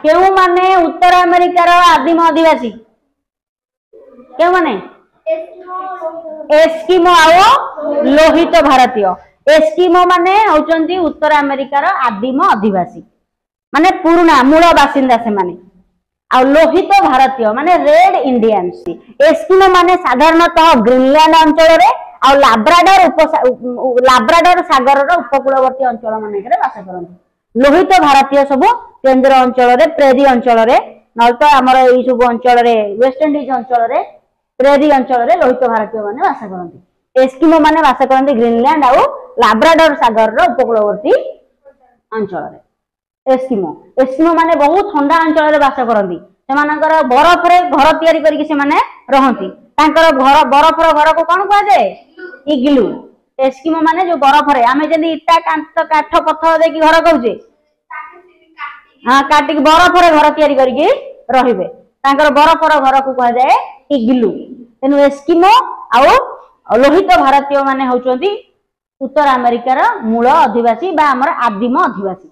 केउ माने उत्तर अमेरिकार आदिम अधिवासी केउ माने एस्किमो आओ लोहित भारतीय एस्किमो माने होचंती उत्तर अमेरिकार आदिम अधिवासी माने पुराना मूल बासिंदा से माने आ लोहित भारतीय माने रेड इंडियंस एस्किमो माने साधारणतः ग्रीनलैंड अंचल रे आ लाब्राडोर सागर उपकूलवर्ती अंचल मानकरे बास करते लोहित भारतीय सब केंद्र अंचल रे प्रेरी अंचल रे न तो आमर एई सब अंचल रे वेस्ट इंडीज अंचल रे प्रेरी अंचल रे लोहित भारतीय माने बास करते एस्किमो माने बास करते ग्रीनलैंड आ लाब्राडोर सागर उपकूलवर्ती अंचल रे एस्किमो एस्किमो माने बहुत ठंडा अंचल रे बास करती सेमानकर बरफ रे घर तयारी करके से माने रहंती तांकर घर बरफर घर को कौन कह जाए इग्लू एस्किमो माने जो बरफ रे आमे जदी इटा काठ पत्थर देकी घर कहूजे हां काटिक बरफ रे घर तयारी करके रहिबे तांकर बरफर घर को कह जाए इग्लू तेनु एस्किमो आउ लोहित भारतीय माने होचंती उत्तर अमेरिकार मूल अधिवासी बा हमर आदिम अधिवासी।